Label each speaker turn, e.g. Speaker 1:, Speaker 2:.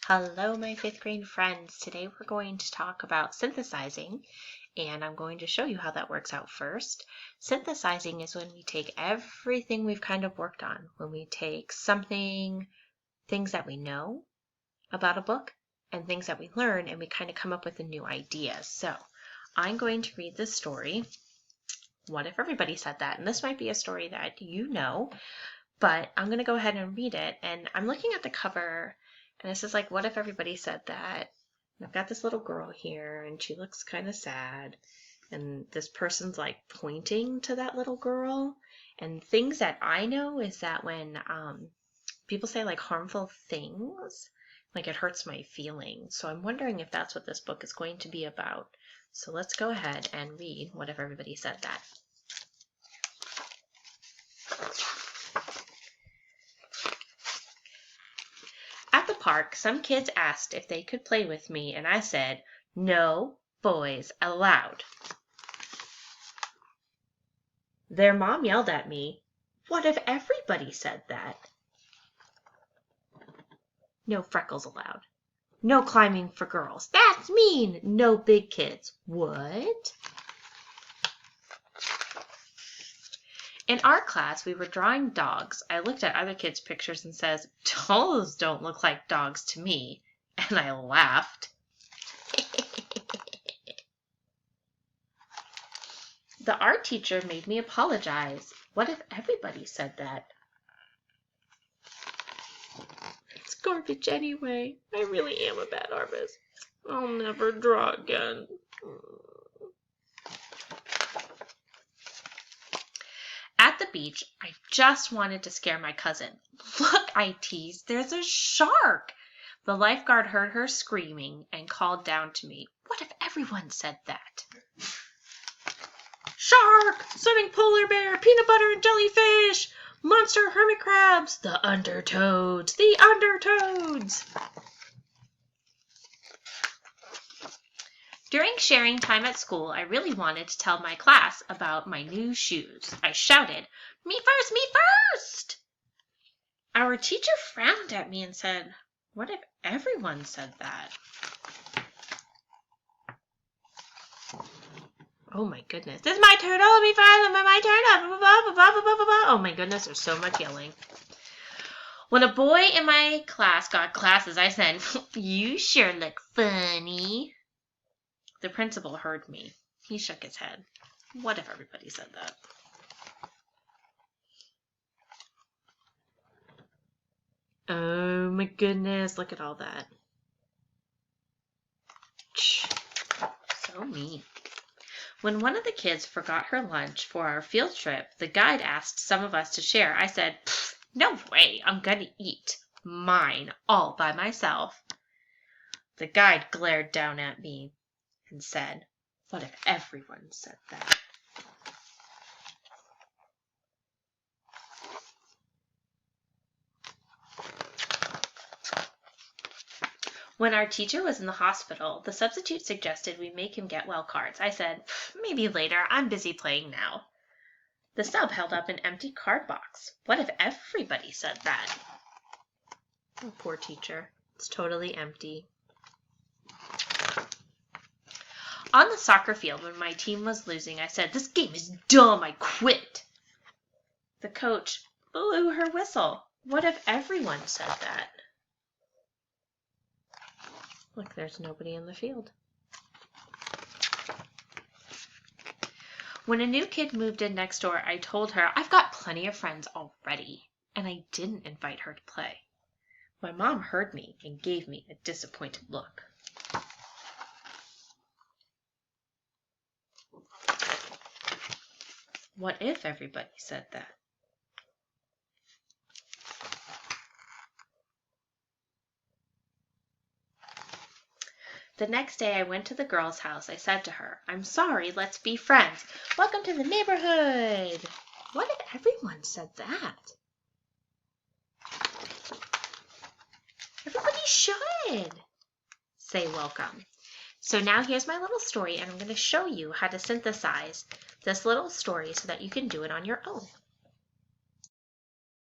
Speaker 1: Hello, my fifth grade friends. Today we're going to talk about synthesizing, and I'm going to show you how that works out first. Synthesizing is when we take everything we've kind of worked on, when we take things that we know about a book, and things that we learn, and we kind of come up with a new idea. So I'm going to read this story, What If Everybody Said That? And this might be a story that you know, but I'm going to go ahead and read it. And I'm looking at the cover, and this is like, what if everybody said that? And I've got this little girl here, and she looks kind of sad. And this person's like pointing to that little girl. And things that I know is that when people say like harmful things, like it hurts my feelings. So I'm wondering if that's what this book is going to be about. So let's go ahead and read What If Everybody Said That? At the park, some kids asked if they could play with me, and I said, "No boys allowed." Their mom yelled at me, "What if everybody said that?" No freckles allowed. No climbing for girls. That's mean. No big kids. What? In art class, we were drawing dogs. I looked at other kids' pictures and says, "Those don't look like dogs to me." And I laughed. The art teacher made me apologize. What if everybody said that? It's garbage anyway. I really am a bad artist. I'll never draw again. At the beach, I just wanted to scare my cousin. "Look," I teased, "there's a shark." The lifeguard heard her screaming and called down to me, "What if everyone said that?" Shark, swimming polar bear, peanut butter and jellyfish, monster hermit crabs, the undertoads, the undertoads. During sharing time at school, I really wanted to tell my class about my new shoes. I shouted, "Me first, me first!" Our teacher frowned at me and said, "What if everyone said that?" Oh my goodness. "This is my turn. Oh, be fine. My turn. Oh my goodness, there's so much yelling. When a boy in my class got glasses, I said, "You sure look funny." The principal heard me. He shook his head. What if everybody said that? Oh my goodness, look at all that. So mean. When one of the kids forgot her lunch for our field trip, the guide asked some of us to share. I said, "No way, I'm going to eat mine all by myself." The guide glared down at me and said, "What if everyone said that?" When our teacher was in the hospital, the substitute suggested we make him get well cards. I said, "Maybe later. I'm busy playing now." The sub held up an empty card box. What if everybody said that? Oh, poor teacher. It's totally empty. On the soccer field, when my team was losing, I said, "This game is dumb. I quit." The coach blew her whistle. What if everyone said that? Look, there's nobody in the field. When a new kid moved in next door, I told her, "I've got plenty of friends already," and I didn't invite her to play. My mom heard me and gave me a disappointed look. What if everybody said that? The next day I went to the girl's house. I said to her, "I'm sorry, let's be friends. Welcome to the neighborhood." What if everyone said that? Everybody should say welcome. So now here's my little story, and I'm going to show you how to synthesize this little story so that you can do it on your own.